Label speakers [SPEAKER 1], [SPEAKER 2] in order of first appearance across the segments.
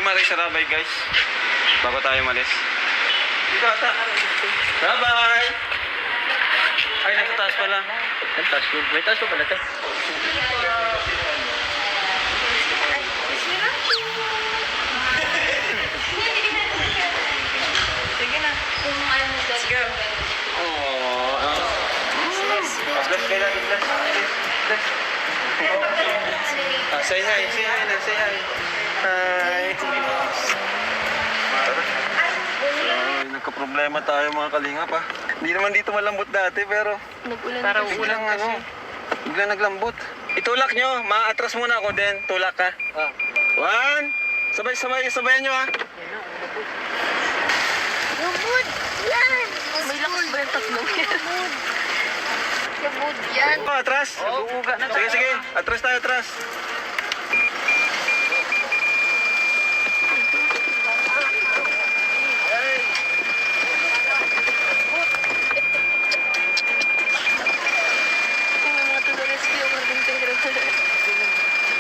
[SPEAKER 1] malis sa Rabay, guys. Bago tayo malis. Dito ata. Rabay! Ay, nasa taas pala.
[SPEAKER 2] May taas ko. May taas ko pala ito.
[SPEAKER 3] Sige na. Kung ano mo
[SPEAKER 1] Let's go. Bless kayo natin, bless. Bless. Say hi, say hi na, say hi. Hi. Nagka-problema tayo mga kalingap ha. Hindi naman dito malambot dati pero
[SPEAKER 3] Para
[SPEAKER 1] biglang biglang naglambot. Itulak nyo, maatras muna ako din. Tulak ka. One. Sabayan nyo ha.
[SPEAKER 3] Lubod! Yan! May lakas ba yung tatlong yan? Lubod yan!
[SPEAKER 1] Atras. Sige. Atras tayo, atras.
[SPEAKER 3] May mga to-the-rescue yung karbintero.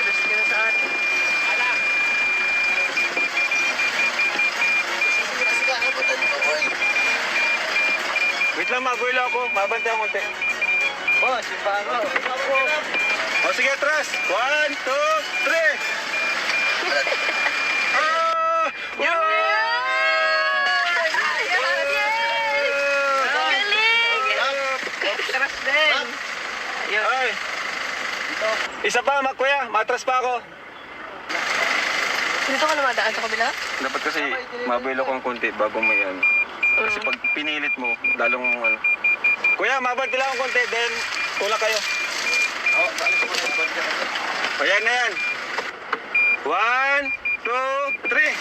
[SPEAKER 3] Rescue na sa atin.
[SPEAKER 1] Wait lang, magulo ako. Mabantay ako konti.
[SPEAKER 2] Boss, yung bango.
[SPEAKER 1] O sige, atras. 1, 2, 3. Ah!
[SPEAKER 3] Tras din!
[SPEAKER 1] Ay. Isa pa, kuya. Matras pa ako.
[SPEAKER 3] Dito ka namadaan sa kabila?
[SPEAKER 1] Dapat kasi mabuelo ko ng konti bago mo yan. Kasi pag pinilit mo, lalong ano. Kuya, mabanti lang akong konti, then tulak kayo. O yan na yan. 1, 2, 3.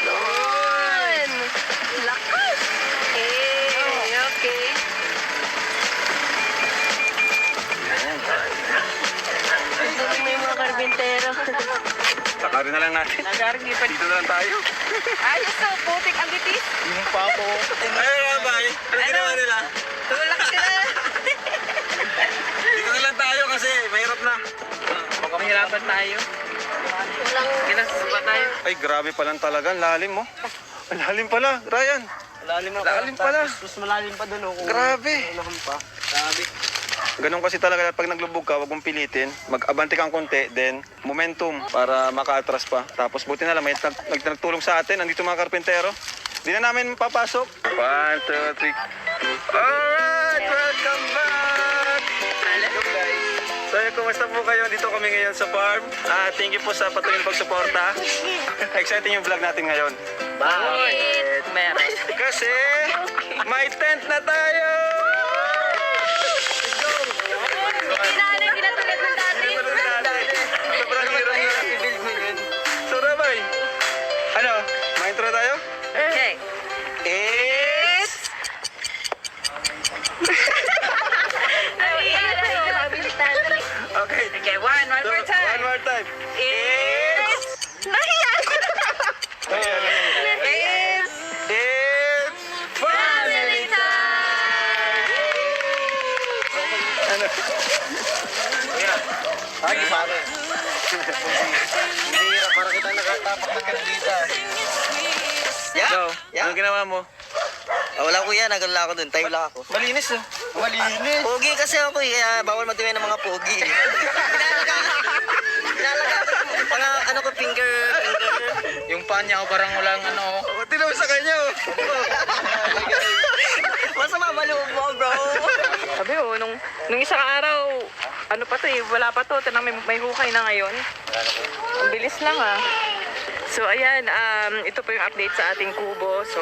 [SPEAKER 3] Yun! Lakas! Okay. Dito may mga karbintero.
[SPEAKER 1] Sakarin na lang natin.
[SPEAKER 3] Nagaring pa
[SPEAKER 1] Dito na lang tayo.
[SPEAKER 3] Ayos to, putik ang bitis.
[SPEAKER 2] Yung papo.
[SPEAKER 1] Ay, babay. Ano ginawa nila?
[SPEAKER 3] Tulak sila.
[SPEAKER 1] Dito na lang tayo kasi mahirap na.
[SPEAKER 3] Baka mahirapan tayo. Walang kinasuba tayo.
[SPEAKER 1] Ay, grabe palang talaga. Lalim mo. Ang lalim pala, Ryan. Lalim pala.
[SPEAKER 2] Mas malalim pa doon.
[SPEAKER 1] Grabe.
[SPEAKER 2] Unahan pa. Grabe.
[SPEAKER 1] Ganun kasi talaga pag naglubog ka, wag mong pilitin. Mag-abante kang konti, then momentum para maka-atras pa. Tapos buti na lang, may nagtulong sa atin. Nandito mga karpentero. Di na namin papasok. 1, 2, 3. Alright, welcome back!
[SPEAKER 3] Hello guys.
[SPEAKER 1] So, kumusta po kayo? Dito kami ngayon sa farm. Thank you po sa patuloy na pagsuporta. Exciting yung vlog natin ngayon.
[SPEAKER 3] Bakit? Meron.
[SPEAKER 1] Kasi may tent na tayo!
[SPEAKER 3] Kinatulad ng dati.
[SPEAKER 1] Sobrang hirap na i-build mo yun. So, Rabay, ano? Ma-intro tayo?
[SPEAKER 3] Okay.
[SPEAKER 1] It's... Okay.
[SPEAKER 3] Okay, one
[SPEAKER 1] So,
[SPEAKER 3] more time.
[SPEAKER 1] one more time. It's...
[SPEAKER 3] Nahiya ko na. It's
[SPEAKER 1] It's...
[SPEAKER 3] family time!
[SPEAKER 1] Ano?
[SPEAKER 2] Ay, pare. Hindi hirap. Para kita nakatapak na kanilita.
[SPEAKER 1] So, anong ginawa mo?
[SPEAKER 2] Wala ko yan. Nagala ako dun. Tayo lang ako.
[SPEAKER 1] Malinis ah.
[SPEAKER 2] Malinis. Pogi kasi ako eh. Bawal madumi ng mga pogi. Pinalaga ko yung mga ano ko, finger.
[SPEAKER 4] Yung paa niya, parang walang ano.
[SPEAKER 1] Tinawag sa kanya oh.
[SPEAKER 2] Masama maloob mo, bro.
[SPEAKER 3] Sabi ko, nung isang araw, ano pa to eh, wala pa to. Tanang may hukay na ngayon. Ang bilis lang ah. So ayan, ito po yung update sa ating kubo. So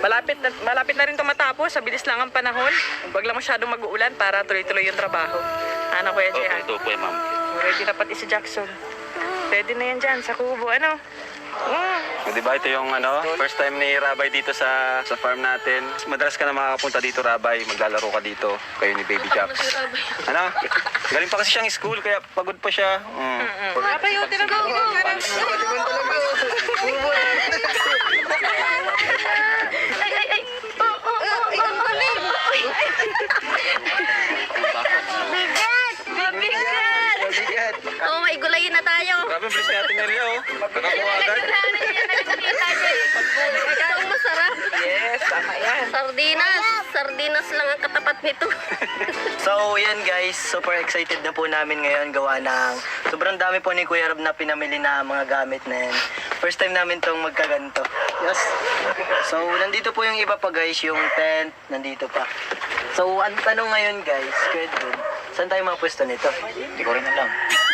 [SPEAKER 3] malapit na rin ito matapos. Sa bilis lang ang panahon. Huwag lang masyadong mag-uulan para tuloy-tuloy yung trabaho. Ano Kuya Jay?
[SPEAKER 4] Ito po, ma'am.
[SPEAKER 3] Ready na pati si Jackson. Ready na yan dyan sa kubo. Ano?
[SPEAKER 1] Di ba ito yung ano, first time ni Rabay dito sa farm natin. Madalas ka na makakapunta dito, Rabay. Maglalaro ka dito. Kayo ni Baby Jax. Ano? Galing pa kasi siyang school, kaya pagod pa siya.
[SPEAKER 3] Rabay, o, tira go. Ay. Bigat! Oh, may gulayin na tayo.
[SPEAKER 1] Grabe, bilis natin nila oh. Nakakuha agad.
[SPEAKER 5] Itong masarap.
[SPEAKER 3] Yes, tama yan.
[SPEAKER 5] Sardinas. Sardinas lang ang katapat nito.
[SPEAKER 2] So, yan guys, super excited na po namin ngayon gawa ng sobrang dami po ni Kuya Rob na pinamili na mga gamit na yan. First time namin tong magkaganto. Yes. So, nandito po yung iba pa guys, yung tent, nandito pa. So, ang tanong ngayon guys, Kuya Edwin, saan tayo mapwesto nito?
[SPEAKER 4] Hindi ko rin alam.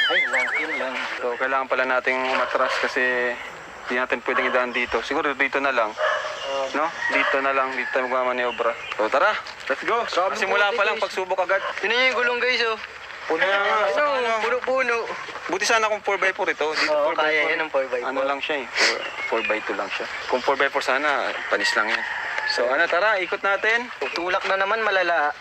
[SPEAKER 2] Ay, yun lang.
[SPEAKER 1] So, kailangan pala nating umatras kasi hindi natin pwedeng idaan dito. Siguro dito na lang. No? Dito na lang. Dito tayo magmamaniobra. So, tara. Let's go. Simula pa lang, pagsubok agad.
[SPEAKER 2] Tignan niyo yung gulong guys, oh.
[SPEAKER 1] Puno na nga.
[SPEAKER 2] Puno-puno.
[SPEAKER 1] Buti sana kung 4x4 ito. Dito
[SPEAKER 2] Oo,
[SPEAKER 1] 4x4.
[SPEAKER 2] kaya yan ang 4x4.
[SPEAKER 1] Ano lang siya eh. 4x2 lang siya. Kung 4x4 sana, panis lang yan. So, ano, tara. Ikot natin.
[SPEAKER 2] Tulak na naman malala.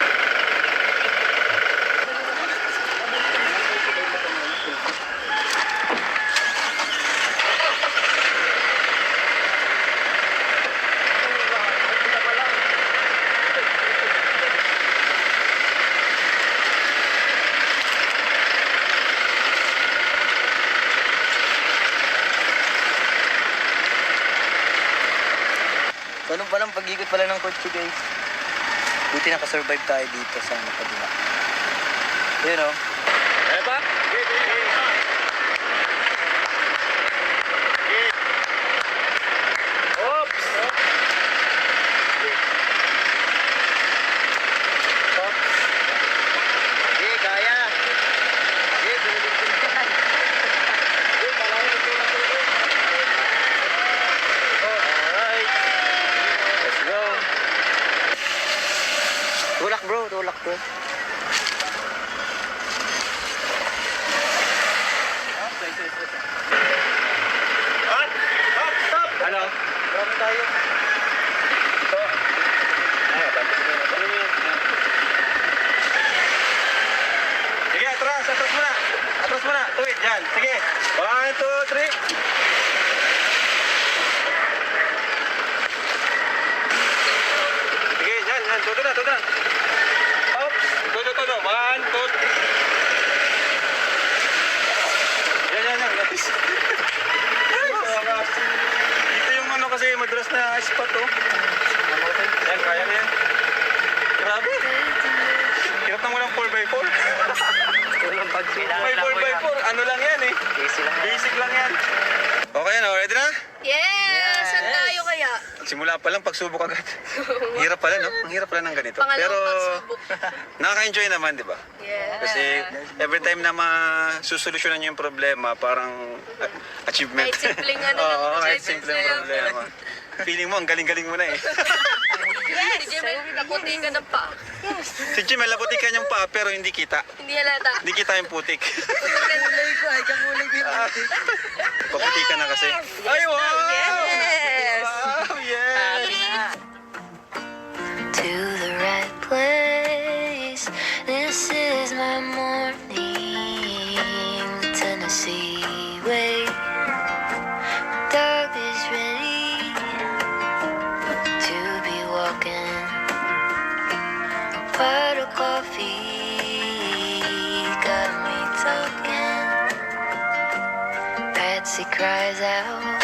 [SPEAKER 2] Ganun palang pag-ikot pala ng kotse guys. Buti nakasurvive tayo dito sa kabila. Yun o.
[SPEAKER 1] Kaya pa? Oops!
[SPEAKER 2] Sige, kaya. Sige, pinagpintan.
[SPEAKER 1] Alright. Let's go.
[SPEAKER 2] Tulak bro, tulak bro.
[SPEAKER 1] Ano?
[SPEAKER 2] Marami tayo.
[SPEAKER 1] Ito. Sige, atras. Atras muna. Atras muna. Tuwid, dyan. Sige. 1, 2, 3. Sige, dyan, dyan. Todo na, todo na. Oops. Todo, todo. 1, 2, 3. Yan, yan, yan. Nice. Dito yung ano kasi madalas na spot oh. Yan, kaya na yan. Grabe. Hirap na mo ng 4x4.
[SPEAKER 2] Walang pag-sila.
[SPEAKER 1] May 4x4, ano lang yan eh.
[SPEAKER 2] Easy lang.
[SPEAKER 1] Basic lang yan. Okay na, ready na?
[SPEAKER 5] Yes! Saan tayo kaya?
[SPEAKER 1] Simula pa lang pagsubok agad. Hirap pala no? Ang hirap pala ng ganito. Pero
[SPEAKER 5] Pangalawang pagsubok.
[SPEAKER 1] nakaka-enjoy naman, di ba?
[SPEAKER 5] Yes.
[SPEAKER 1] Kasi every time na masusolusyonan niyo yung problema, parang achievement.
[SPEAKER 5] Kahit simpleng ano
[SPEAKER 1] Oo,
[SPEAKER 5] lang,
[SPEAKER 1] kahit
[SPEAKER 5] achievements
[SPEAKER 1] simpleng
[SPEAKER 5] na lang.
[SPEAKER 1] problema. Feeling mo, ang galing-galing mo na eh.
[SPEAKER 5] Yes! Si Jimmy, nakuti ka ng pa.
[SPEAKER 1] Si Jim, labuti ka niyang paa pero hindi kita.
[SPEAKER 5] Hindi halata.
[SPEAKER 1] Hindi kita yung putik.
[SPEAKER 2] Kulay ko, ay kakulay ko yung
[SPEAKER 1] Paputi ka na kasi. Ay, wow!
[SPEAKER 3] Yes!
[SPEAKER 1] Wow, yes!
[SPEAKER 6] To the right place. This is my morning, Tennessee way. Dog is ready to be walking. A pot of coffee got me talking. Patsy cries out.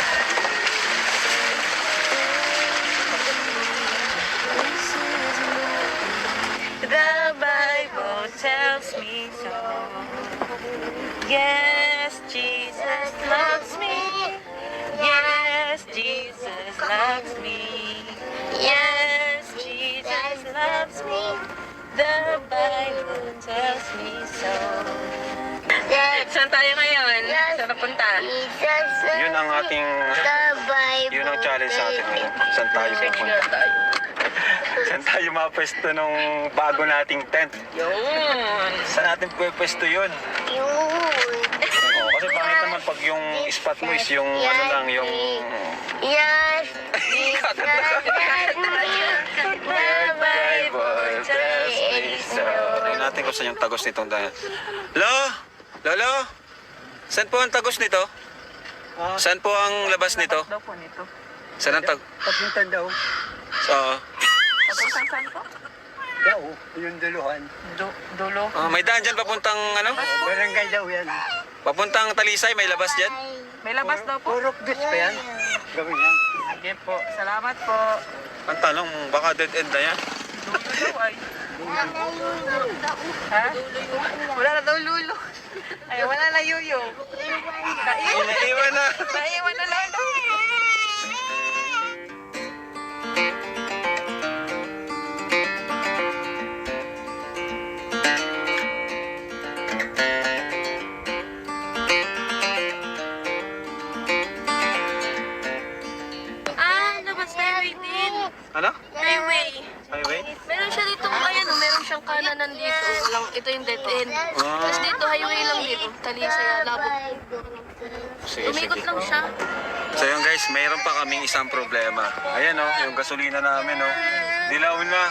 [SPEAKER 6] This is
[SPEAKER 3] The Bible tells me so. Yes, Jesus loves me. Yes, Jesus loves me. Yes, Jesus loves me. The Bible tells me so. Saan tayo ngayon? Saan napunta?
[SPEAKER 1] Yun ang ating, yun ang challenge sa atin ngayon. Saan tayo pupunta? Saan tayo mapwesto nung bago nating tent?
[SPEAKER 3] Yun.
[SPEAKER 1] Saan natin pwesto yun? Oo, kasi pangit naman pag yung spot mo is yung ano lang, yung...
[SPEAKER 6] Yes.
[SPEAKER 1] The Bible tells me so. Tingnan natin kung saan yung tagos nitong dahil. Lolo? Saan po ang tagos nito? Saan po ang labas nito?
[SPEAKER 3] Daw po nito.
[SPEAKER 1] Saan ang
[SPEAKER 2] Papuntan daw.
[SPEAKER 1] Oo.
[SPEAKER 3] Papuntang saan po?
[SPEAKER 2] Daw, yung duluhan.
[SPEAKER 3] Dulo.
[SPEAKER 1] May daan dyan papuntang ano?
[SPEAKER 2] Barangay daw yan.
[SPEAKER 1] Papuntang Talisay, may labas dyan?
[SPEAKER 3] May labas daw po.
[SPEAKER 2] Purok beach pa yan. Gawin yan.
[SPEAKER 3] Sige po. Salamat po.
[SPEAKER 1] Ang tanong, baka dead end na yan.
[SPEAKER 3] Lulo ay. Ha? Wala na daw lulo. Ay, wala na yuyo.
[SPEAKER 1] Inaiwan na.
[SPEAKER 3] Naiwan na lolo.
[SPEAKER 5] Labas highway din.
[SPEAKER 1] Ano?
[SPEAKER 5] Highway.
[SPEAKER 1] Highway?
[SPEAKER 5] Meron siya dito, ayan o, meron siyang kananan dito. Walang, ito yung dead end. Tapos dito, highway lang dito. Talisay, labot.
[SPEAKER 1] Sige,
[SPEAKER 5] Umikot
[SPEAKER 1] sige.
[SPEAKER 5] lang siya.
[SPEAKER 1] So yun guys, mayroon pa kaming isang problema. Ayan oh, yung gasolina namin oh. Dilaw na.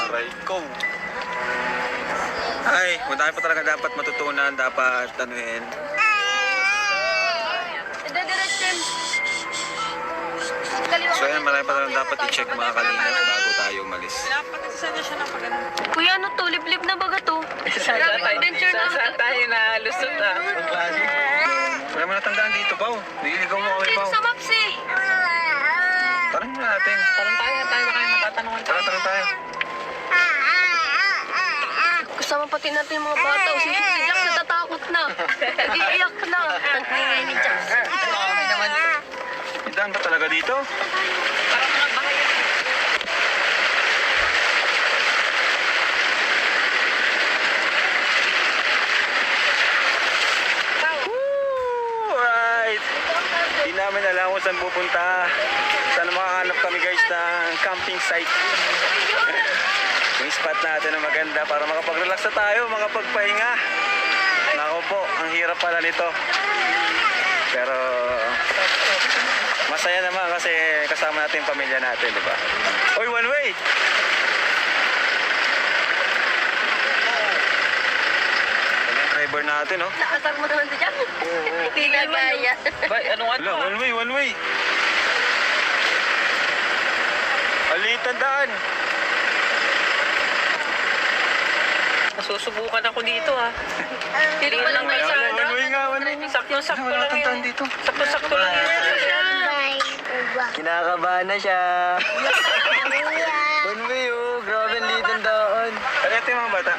[SPEAKER 1] Aray ko. Ay, madami pa talaga dapat matutunan, dapat tanuhin.
[SPEAKER 5] Diretso yun. Kaliwa
[SPEAKER 1] So yan, marami pa talaga dapat i-check mga kalingap bago tayo umalis.
[SPEAKER 3] Napakasisa na siya ng pagano.
[SPEAKER 5] Kuya, ano to? Liblib na baga to? Grabe adventure na.
[SPEAKER 3] Saan tayo na lusot ah?
[SPEAKER 1] Wala mo natandaan dito, Pao. Nililigaw mo kami,
[SPEAKER 5] Dito
[SPEAKER 1] Pao.
[SPEAKER 5] sa maps eh.
[SPEAKER 1] Tanong mo natin.
[SPEAKER 3] Tanong tayo na kayo matatanungan tayo.
[SPEAKER 1] Tanong tayo.
[SPEAKER 5] Kasama pati natin yung mga bata. Si Jack natatakot na. Nag-iiyak na. Ang ingay ni Jack.
[SPEAKER 1] May daan ba talaga dito?
[SPEAKER 3] Parang mga bahay.
[SPEAKER 1] Alright. Di namin alam kung saan pupunta. Sana makahanap kami guys ng camping site. Yung spot natin na maganda para makapag-relax na tayo, makapagpahinga. Nako po, ang hirap pala nito. Pero masaya naman kasi kasama natin yung pamilya natin, di ba? Oy, one way! Yan yung driver natin, oh.
[SPEAKER 5] Nakasar mo naman si Jack. Hindi na kaya.
[SPEAKER 3] Bay, ano nga to?
[SPEAKER 1] Wala, one way, one way. Alitan daan.
[SPEAKER 3] Nasusubukan ako dito ah.
[SPEAKER 5] Hindi pa lang
[SPEAKER 1] Wala,
[SPEAKER 5] kalsada.
[SPEAKER 1] one way nga, one way.
[SPEAKER 3] Sakto-sakto
[SPEAKER 1] Wala
[SPEAKER 3] lang
[SPEAKER 1] kang daan
[SPEAKER 3] yun.
[SPEAKER 1] dito.
[SPEAKER 3] Sakto-sakto lang yun.
[SPEAKER 2] Kinakabahan na siya. One way oh, grabe dito ang daan.
[SPEAKER 1] Ano ito yung mga bata?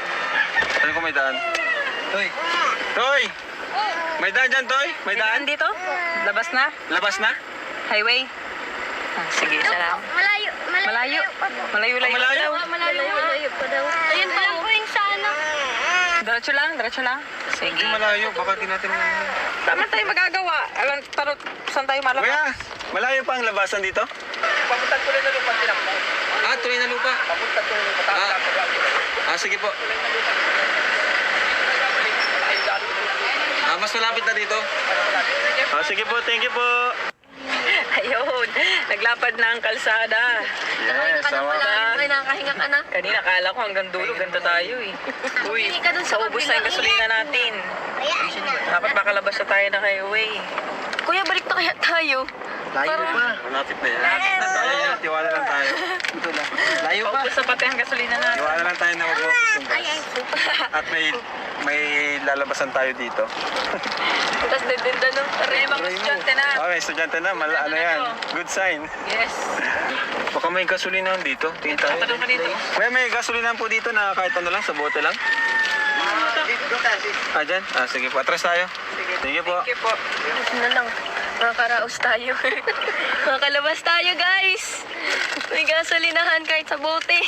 [SPEAKER 1] Ano kung may daan?
[SPEAKER 2] Hoy,
[SPEAKER 1] Toy! May daan dyan, Toy? May daan?
[SPEAKER 3] Dito? Labas na?
[SPEAKER 1] Labas na?
[SPEAKER 3] Highway? Ah, sige, salamat.
[SPEAKER 5] Malayo.
[SPEAKER 3] Malayo. Malayo-layo.
[SPEAKER 1] Malayo?
[SPEAKER 5] Malayo pa daw. Ayun pa lang po yung sana.
[SPEAKER 3] Diretso lang, diretso lang. Sige.
[SPEAKER 1] Hindi malayo, baka di natin...
[SPEAKER 3] Tama tayo magagawa. Alam, tarot, saan tayo malabas?
[SPEAKER 1] Kuya, malayo pa ang labasan dito?
[SPEAKER 2] papunta tuloy na lupa tinakbo.
[SPEAKER 1] Ah, tuloy na lupa.
[SPEAKER 2] Papunta tuloy na lupa.
[SPEAKER 1] Sige po. Mas malapit na dito. Sige po, thank you po.
[SPEAKER 3] Ayun, naglapad na ang kalsada.
[SPEAKER 5] Nakahinga ka na pala. Ay, nakahinga ka na.
[SPEAKER 3] Kanina akala ko hanggang dulo, ganito tayo eh. Uy,
[SPEAKER 5] Hindi ka dun sa
[SPEAKER 3] saubos na yung gasolina natin. Dapat makalabas na tayo ng highway.
[SPEAKER 5] Kuya, balik na kaya tayo.
[SPEAKER 2] Layo pa.
[SPEAKER 1] Malapit na yan.
[SPEAKER 3] Malapit na to.
[SPEAKER 1] Ayan, tiwala lang tayo.
[SPEAKER 2] Ito na. Layo pa.
[SPEAKER 3] Paubos na pati ang gasolina natin.
[SPEAKER 1] Tiwala lang tayo na mag-focus. At may lalabasan tayo dito.
[SPEAKER 5] Tapos dedenda ng
[SPEAKER 3] May mga estudyante na.
[SPEAKER 1] Okay, estudyante na. Ano yan? Good sign.
[SPEAKER 3] Yes.
[SPEAKER 1] Baka may gasolinahan dito. Tingin tayo.
[SPEAKER 3] Tanong ka dito.
[SPEAKER 1] May gasolinahan po dito na kahit ano lang, sa bote lang. Dyan? Sige po. Atras tayo. Sige po.
[SPEAKER 3] Thank you po.
[SPEAKER 5] na lang. Makakaraos tayo. Makalabas tayo, guys. May gasolinahan kahit sa bote.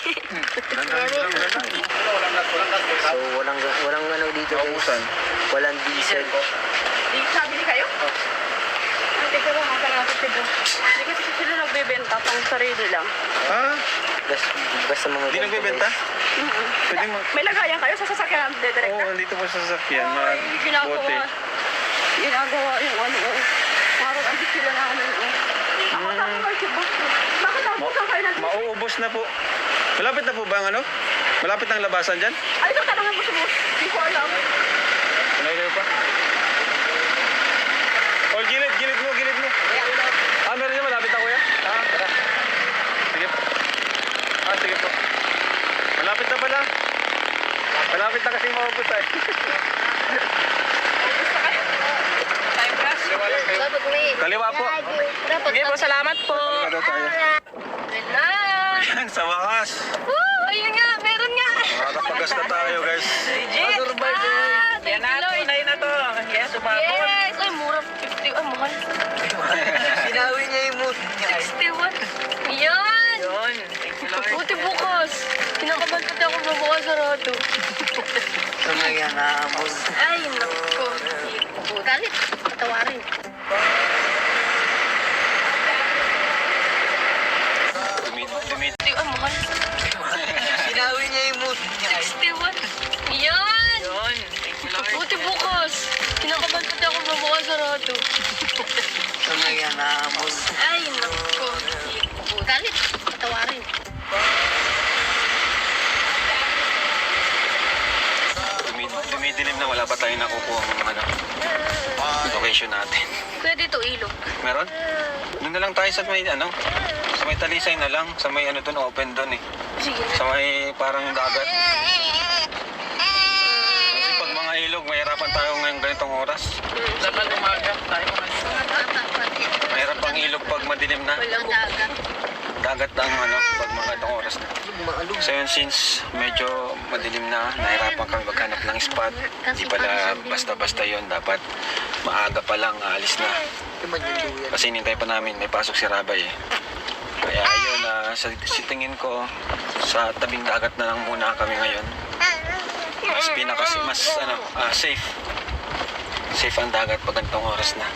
[SPEAKER 2] So, walang ano dito guys.
[SPEAKER 1] Naubusan.
[SPEAKER 2] Walang diesel.
[SPEAKER 3] Sabi ni kayo? Teka lang, makalapit si Boss. Hindi kasi sila nagbebenta pang sarili lang.
[SPEAKER 1] Ha?
[SPEAKER 2] Basta mga
[SPEAKER 1] Hindi nagbebenta? Pwede mo.
[SPEAKER 3] May lagayan kayo sa sasakyan natin, direct.
[SPEAKER 1] Oo, nandito po sa sasakyan. Mga bote.
[SPEAKER 3] Ginagawa yung ano. Parang ang sila na ano. Ako sabi ko si Boss. Bakit nabusan kayo natin?
[SPEAKER 1] Mauubos na po. Malapit na po ba ang ano? Malapit ang labasan dyan?
[SPEAKER 3] Ay, ito tanongan mo si Boss. Hindi ko alam.
[SPEAKER 1] Ano kayo pa? Oh, gilid mo. Meron niya, malapit na kuya? Tara. Sige po. Sige po. Malapit na pala. Malapit na kasi maubos ay.
[SPEAKER 6] Dapat may...
[SPEAKER 1] Kaliwa po.
[SPEAKER 6] Dapat
[SPEAKER 3] Sige po, salamat po.
[SPEAKER 1] Kaliwa tayo.
[SPEAKER 6] na.
[SPEAKER 1] Yan, sa wakas.
[SPEAKER 6] Ayun nga, meron nga.
[SPEAKER 1] Makakapagas na tayo, guys.
[SPEAKER 3] Legit. Yan na, tunay na to. Yes, umabot.
[SPEAKER 6] Yes! Ay, mura. 50. Ay, mahal.
[SPEAKER 2] Sinawi niya yung mood niya.
[SPEAKER 6] 61. Yan!
[SPEAKER 3] Yun. Thank you, Lord.
[SPEAKER 6] Buti bukas. Kinakabahan pati ako na bukas sarado.
[SPEAKER 2] Ito na yan, naamon.
[SPEAKER 6] Ay, naku. Galit. Patawarin.
[SPEAKER 1] Dumit.
[SPEAKER 6] Ay, mahal.
[SPEAKER 2] Sinawi niya yung mood niya.
[SPEAKER 6] 61. Yan!
[SPEAKER 3] Yun. Thank you, Lord.
[SPEAKER 6] Buti bukas. Kinakabahan pati ako na bukas sarado.
[SPEAKER 2] Ito na yan, naamon.
[SPEAKER 6] Ay, naku. Galit. Patawarin.
[SPEAKER 1] Dumidilim na, wala pa tayong nakukuha ng location natin.
[SPEAKER 6] Kuya, dito ilog.
[SPEAKER 1] Meron? Doon na lang tayo sa may sa may Talisay na lang, sa may doon, open doon eh.
[SPEAKER 6] Sige na.
[SPEAKER 1] Sa may parang dagat. Kasi pag mga ilog, mahirapan tayo ngayong ganitong oras.
[SPEAKER 4] Dapat umaga tayo.
[SPEAKER 1] Mahirap ang ilog pag madilim na.
[SPEAKER 6] Walang dagat.
[SPEAKER 1] Dagat ang pag mga ganitong oras na. So yun, since medyo madilim na, nahirapan kami maghanap ng spot. Hindi pala basta-basta yun, dapat maaga pa lang, alis na. Kasi hinintay pa namin, may pasok si Rabay eh. Kaya yun, sa tingin ko, sa tabing dagat na lang muna kami ngayon. Mas safe. Safe ang dagat pag ganitong oras na.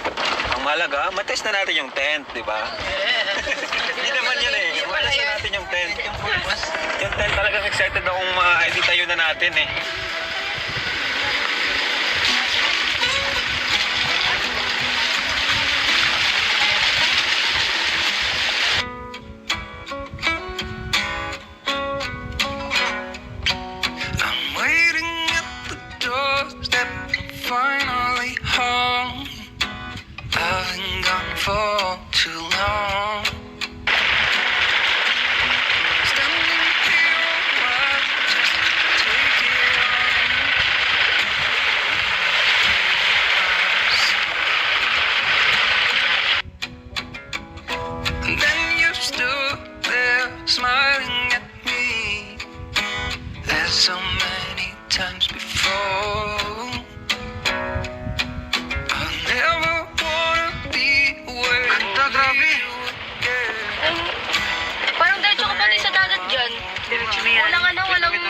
[SPEAKER 1] Ang mahalaga, matest na natin yung tent, di ba? Hindi naman yun eh. Matest na natin yung tent. Yung tent talagang excited akong ma-edit tayo na natin eh.
[SPEAKER 7] I'm waiting at the doorstep, finally home. I've been gone for too long. Standing here a while, just take it on. And then you stood there smiling at me. There's so many times before. I'll never wanna be where you
[SPEAKER 6] Ay, parang diretso ka pati sa dagat dyan.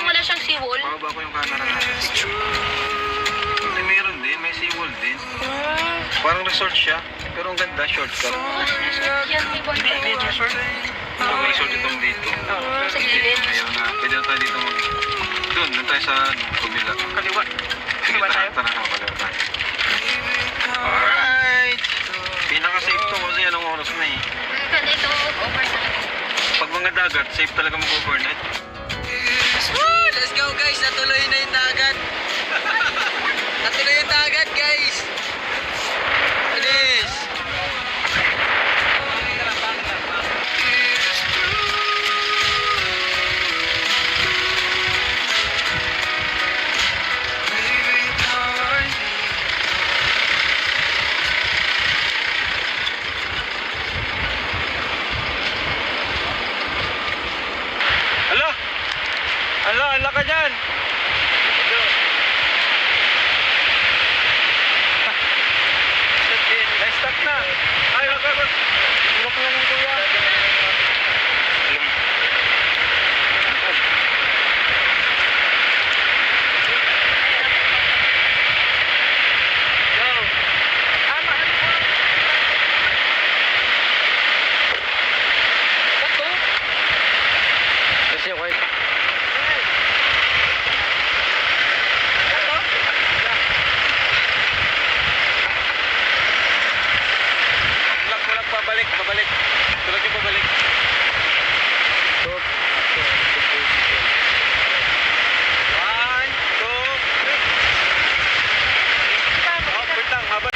[SPEAKER 6] Wala siyang seawall.
[SPEAKER 1] Bababa ko yung camera natin. Hindi, meron din. May seawall din. Parang resort siya. Pero ang ganda, shortcut.
[SPEAKER 6] Yan, may banda.
[SPEAKER 1] So, may resort itong dito.
[SPEAKER 6] Sa gilid.
[SPEAKER 1] Ayun na. Pwede na tayo dito doon tayo sa kumila.
[SPEAKER 3] Kaliwa.
[SPEAKER 1] Sige, tara, kaliwa tayo. Alright! Pinaka-safe to kasi anong oras na eh.
[SPEAKER 6] Dito, overnight.
[SPEAKER 1] Pag mga dagat, safe talaga mag-overnight.
[SPEAKER 2] Let's go guys, natuloy na yung dagat. Natuloy yung dagat guys. Bilis.
[SPEAKER 7] baby, how I need.
[SPEAKER 1] Hala! Hala ka dyan! Na-stuck na! Ay, wag. Lock na lang kuya. Kasi okay. Tulak, pabalik. Tulak yung pabalik. One, two, three. Wait lang, habang.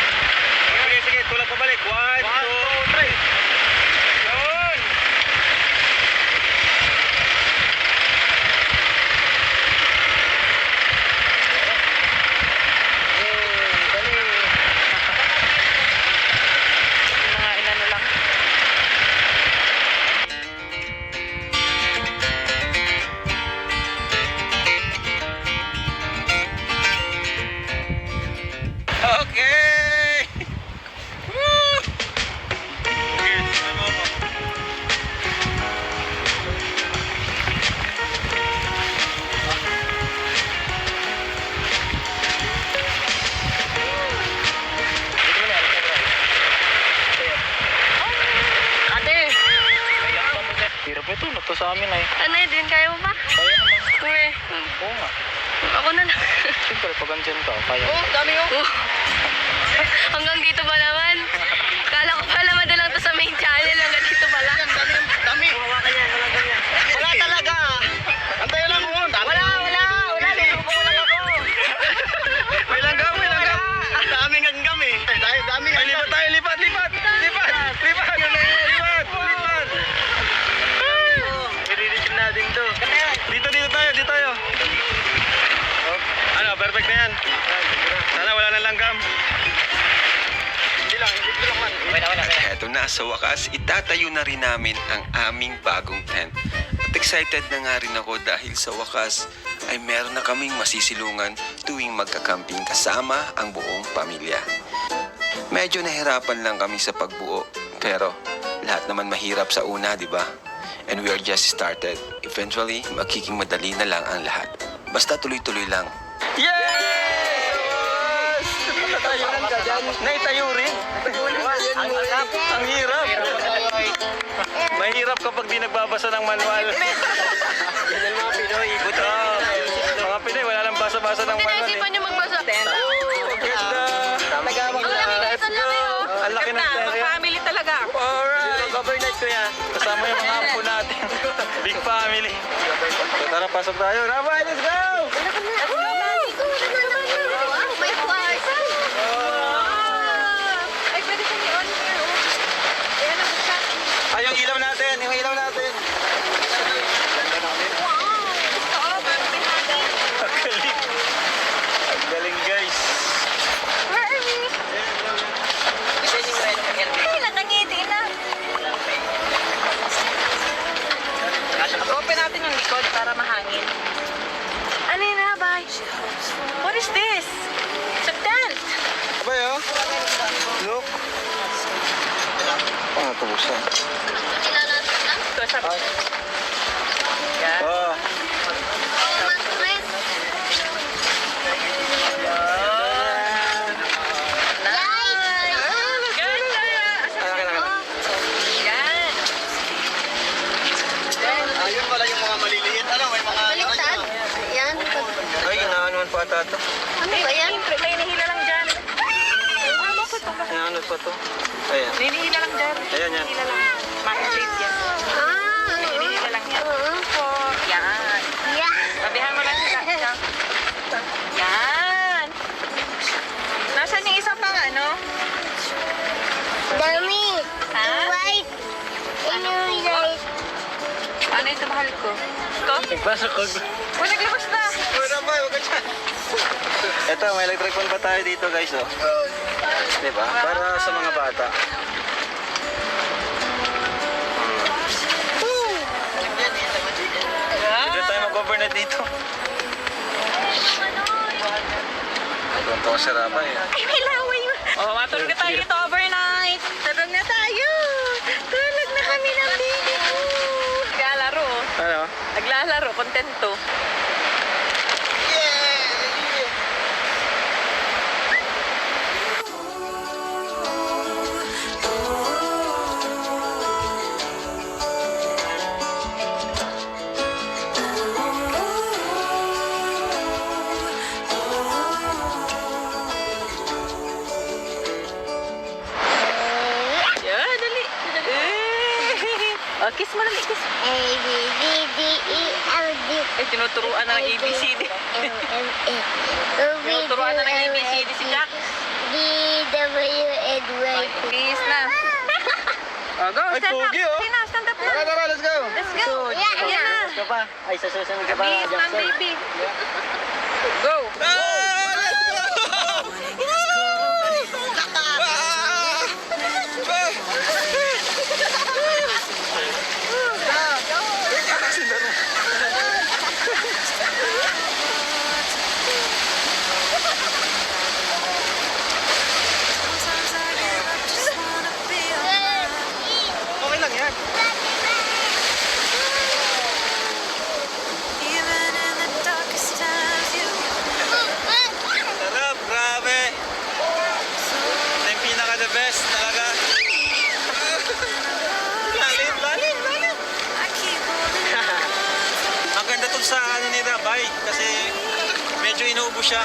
[SPEAKER 1] Sige, tulak pabalik. One, two, three. Yun!
[SPEAKER 4] sa amin ay.
[SPEAKER 5] Ano Edwin, kaya mo ba?
[SPEAKER 4] Kaya naman.
[SPEAKER 5] Uy,
[SPEAKER 4] Oo nga.
[SPEAKER 5] ako na lang.
[SPEAKER 4] Siyempre, pag andyan ka, kaya.
[SPEAKER 2] Dami oh.
[SPEAKER 5] Hanggang dito ba naman? Kala ko pala madalang to sa main channel. Hanggang dito pala.
[SPEAKER 2] Dami. Wala talaga. Antay lang mo. Wala.
[SPEAKER 1] May langgam, may langgam.
[SPEAKER 2] Daming hanggang eh. Daming
[SPEAKER 1] Ay, lipat tayo, lipat.
[SPEAKER 2] I-reaching natin to.
[SPEAKER 1] Dito tayo. Oh, ano, perfect na yan. Sana wala nang langgam.
[SPEAKER 2] Hindi lang man.
[SPEAKER 8] Eto na, sa wakas, itatayo na rin namin ang aming bagong tent. At excited na nga rin ako dahil sa wakas ay meron na kaming masisilungan tuwing magkakamping kasama ang buong pamilya. Medyo nahirapan lang kami sa pagbuo, pero lahat naman mahirap sa una, di ba? And we are just started. Eventually, magiging madali na lang ang lahat. Basta tuloy-tuloy lang.
[SPEAKER 1] Yes! Naitayo rin. Ang hirap. Mahirap kapag di nagbabasa ng manual.
[SPEAKER 2] Yan ang mga Pinoy. Buto.
[SPEAKER 1] Mga Pinoy, wala nang basa-basa ng
[SPEAKER 5] Hindi
[SPEAKER 1] manual eh.
[SPEAKER 5] naisipan niyo magbasa.
[SPEAKER 1] Ganda.
[SPEAKER 5] Ang laki guys, ang laki oh.
[SPEAKER 1] Ang laki ng tent.
[SPEAKER 3] Family talaga.
[SPEAKER 1] Alright.
[SPEAKER 2] Overnight ko yan.
[SPEAKER 1] Kasama yung mga apo natin. Big family. So, tara, pasok tayo. Rabay, let's go!
[SPEAKER 6] May kwarto.
[SPEAKER 5] Ay, pwede ka ni Oliver oh. Ayan ang buksan.
[SPEAKER 1] Ay, yung ilaw natin. Ang galing. Ang galing, guys.
[SPEAKER 5] Where are we? Ay, nakangiti na.
[SPEAKER 3] Open natin yung likod para mahangin.
[SPEAKER 5] Ano yun na, bay?
[SPEAKER 3] What is this? It's a tent.
[SPEAKER 1] Abay, oh. Look. Ah, tubusan.
[SPEAKER 3] Ito, sabi. Yan.
[SPEAKER 1] Oh.
[SPEAKER 3] Ganda. Yan.
[SPEAKER 2] Ayun pala yung mga maliliit. Ano, may mga...
[SPEAKER 6] Baliktad. Yan.
[SPEAKER 1] Ay, inaanuan pa ata ito.
[SPEAKER 6] Ano ba yan?
[SPEAKER 3] May nahila lang dyan.
[SPEAKER 1] Inaanuan pa ito. Ayan.
[SPEAKER 3] May nahila lang dyan.
[SPEAKER 1] Ayan, yan.
[SPEAKER 3] Nahila lang. Marketplace yan.
[SPEAKER 6] Ah.
[SPEAKER 3] May nahila lang yan. Po. Yan.
[SPEAKER 6] Yeah.
[SPEAKER 3] Sabihan mo lang sila. Yan. Nasaan yung isa pang ano?
[SPEAKER 6] Dami.
[SPEAKER 3] Ha?
[SPEAKER 6] White. Ano white?
[SPEAKER 3] Ano ito mahal ko? Ito?
[SPEAKER 2] Pasok ko.
[SPEAKER 3] Oh, naglabas na.
[SPEAKER 1] Wala ba? Huwag ka dyan. Ito, may electric fan pa tayo dito, guys, oh. Diba? Para sa mga bata. Hindi tayo mag-overnight dito. Ito ko sarapa eh.
[SPEAKER 3] Ay, may laway mo. Oh, matulog na tayo dito overnight. Tulog na tayo. Tulog na kami ng baby ko. Naglalaro.
[SPEAKER 1] Ano?
[SPEAKER 3] Naglalaro. Kontento. Yan, dali. Oh, kiss mo lang, kiss.
[SPEAKER 6] A, B, D, D, E, F, G.
[SPEAKER 3] Ay, tinuturuan na ng ABCD.
[SPEAKER 6] M, N, O, P,
[SPEAKER 3] Tinuturuan na ng ABCD si Jack.
[SPEAKER 6] D, W, X, Y.
[SPEAKER 3] Kiss na. Oh, go,
[SPEAKER 1] Ay,
[SPEAKER 3] stand up.
[SPEAKER 1] pogi, oh.
[SPEAKER 3] Sige na, stand up na.
[SPEAKER 1] Tara, let's go.
[SPEAKER 3] Let's go.
[SPEAKER 6] Yeah,
[SPEAKER 3] Ayan na.
[SPEAKER 2] Ka pa. Ay, sa susunod ka pa.
[SPEAKER 3] Bilis lang,
[SPEAKER 2] Jackson.
[SPEAKER 3] baby. Go.
[SPEAKER 1] Okay lang yan.
[SPEAKER 7] Even in the darkest times, you
[SPEAKER 1] siya.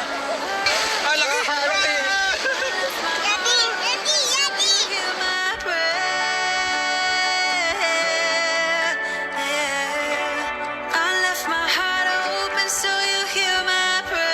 [SPEAKER 1] Ah, laki!
[SPEAKER 7] I left my heart open so you hear my prayer.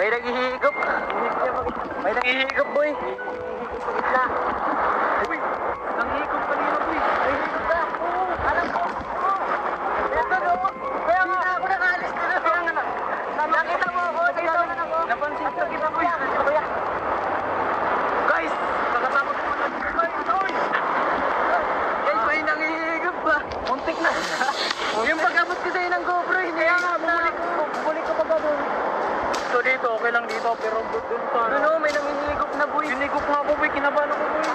[SPEAKER 2] May naghihigop. May naghihigop, boy. Gitna. Uy, nanghihigop kanina, boy. Naghihigop ka. Oo, alam ko. Oo. Ito, no? Kaya nga ako nakaalis na. Kaya nga na. Nakita mo ako. Napansin ko kita, boy. Kuya. Guys, nakasama ko na. Guys, may nanghihigop ba? Muntik na. Yung pag-abot ko sa'yo ng GoPro, hindi nga. Bumalik ko pag doon. So dito, okay lang dito, pero doon sa... Ano, may nanginigop na, boy. Hinigop nga ako, boy. Kinabahan ako, boy.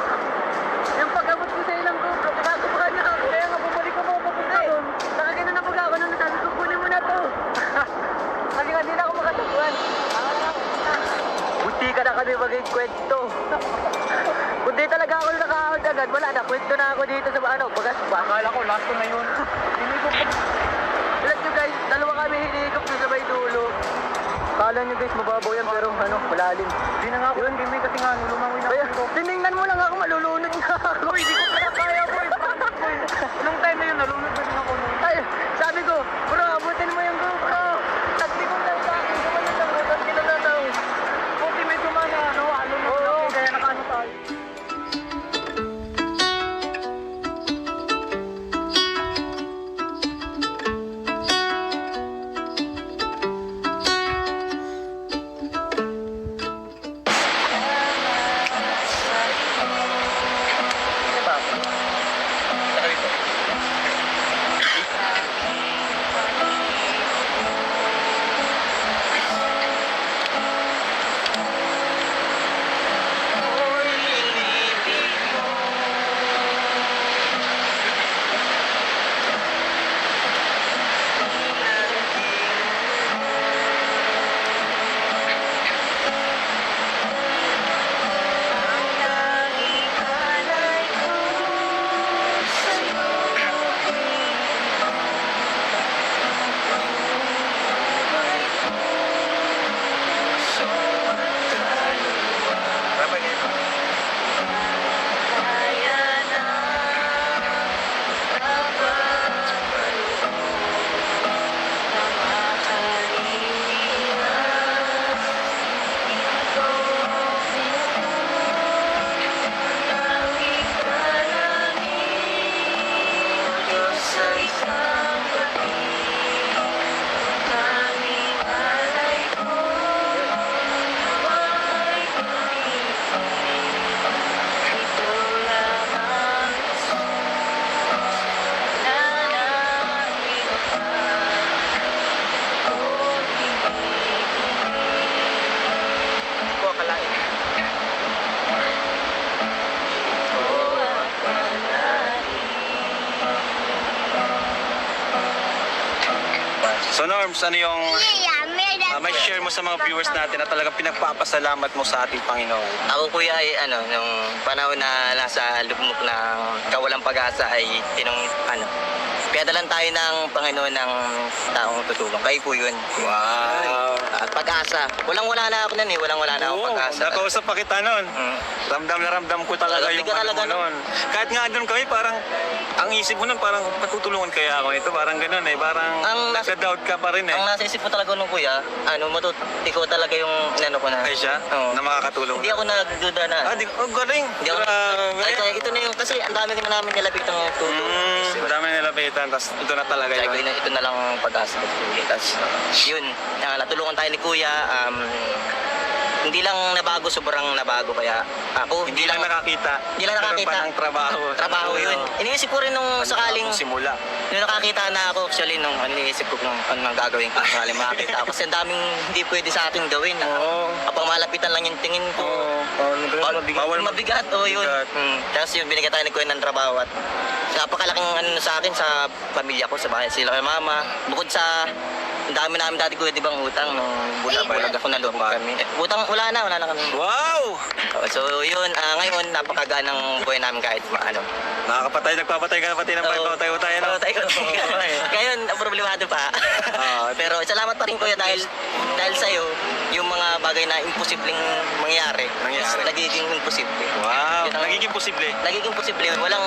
[SPEAKER 2] Yung pag-abot ko sa ilang GoPro, kinakabahan na ako. Kaya nga, bumalik ko mo papunta doon. Nakagano na pag ako nung nasabi ko, kunin mo na to. Kasi nga, di na ako makatagpuan. Buti ka na kami maging-kwento. Kung di talaga ako nakahod agad, wala na. Kwento na ako dito sa ano, bagas ba? Akala ko, last ko na yun. Hinigop ko. Alam nyo guys, dalawa kami hinigop doon sa may dulo. Kala nyo guys, mababaw yan pero ano, malalim. Hindi na nga ako yung game kasi nga, lumangoy na ako. Tinignan mo lang ako, malulunod na ako. Hindi ko pa kaya boy. Nung time na yun, nalunod na din ako. Ay, sabi ko, bro, abutin mo yung GoPro. Tagtikong lang sa akin, gumanon lang, tagtikong lang daw. Buti may sumana, ano, oo, kaya nakaano tayo.
[SPEAKER 1] So Norms, ano yung may share mo sa mga viewers natin na talagang pinagpapasalamat mo sa ating Panginoon?
[SPEAKER 2] Ako kuya ay nung panahon na nasa lubmok ng kawalang pag-asa ay pinadalan tayo ng Panginoon ng taong tutulong. Kayo po yun.
[SPEAKER 1] Wow!
[SPEAKER 2] At pag-asa. Walang-wala na ako nun eh. Walang-wala na ako
[SPEAKER 1] Oo,
[SPEAKER 2] pag-asa.
[SPEAKER 1] nakausap pa kita nun. Ramdam na ramdam ko talaga
[SPEAKER 2] Hindi
[SPEAKER 1] yung
[SPEAKER 2] ka talaga
[SPEAKER 1] ano mo nun. Kahit nga doon kami, parang, ang isip mo nun, parang patutulungan kaya ako ito. Parang ganun eh. Parang nasa-doubt ka pa rin eh.
[SPEAKER 2] Ang nasa isip ko talaga nung kuya, matuti ko talaga yung inano ko na.
[SPEAKER 1] Ay siya?
[SPEAKER 2] Oo.
[SPEAKER 1] Na makakatulong.
[SPEAKER 2] Hindi ako nagduda na.
[SPEAKER 1] Galing.
[SPEAKER 2] Hindi ako
[SPEAKER 1] Grabe.
[SPEAKER 2] Ay, ito na yung, kasi ang dami na namin nilapit ng tulong.
[SPEAKER 1] Madami nilapitan, tapos ito na talaga
[SPEAKER 2] Sabi ko,
[SPEAKER 1] yun.
[SPEAKER 2] ito na lang ang pag-asa ko. Tapos, yun, natulungan tayo ni kuya. hindi lang nabago, sobrang nabago. Kaya ako,
[SPEAKER 1] Hindi lang nakakita.
[SPEAKER 2] Hindi lang nakakita.
[SPEAKER 1] Meron pa ng trabaho.
[SPEAKER 2] Trabaho yun. Iniisip ko rin nung sakaling,
[SPEAKER 1] Simula.
[SPEAKER 2] nung nakakita na ako, actually, nung iniisip ko kung ano nang gagawin ko sakaling makakita ako. Kasi ang daming hindi pwede sa akin gawin.
[SPEAKER 1] Oo.
[SPEAKER 2] Kapag malapitan lang yung tingin ko.
[SPEAKER 1] Bawal
[SPEAKER 2] mabigat, o yun.
[SPEAKER 1] Mabigat.
[SPEAKER 2] Tapos yung binigyan tayo ni Kuya ng trabaho at napakalaking ano sa akin, sa pamilya ko, sa bahay sila kay mama. Bukod sa ang dami namin dati Kuya, di bang utang nung bulag ako na loob kami. Utang, wala na kami.
[SPEAKER 1] Wow!
[SPEAKER 2] So yun, ngayon napakagaan ng buhay namin kahit ano.
[SPEAKER 1] Nagpapatay ka na pati ng pagpapatay-utay.
[SPEAKER 2] Ngayon, problemado pa. Pero salamat pa rin Kuya dahil sa'yo, yung mga bagay na imposibleng mangyari,
[SPEAKER 1] Nangyari.
[SPEAKER 2] nagiging imposible.
[SPEAKER 1] Wow!
[SPEAKER 2] Yun ang-
[SPEAKER 1] Nagiging posible.
[SPEAKER 2] Nagiging posible. Walang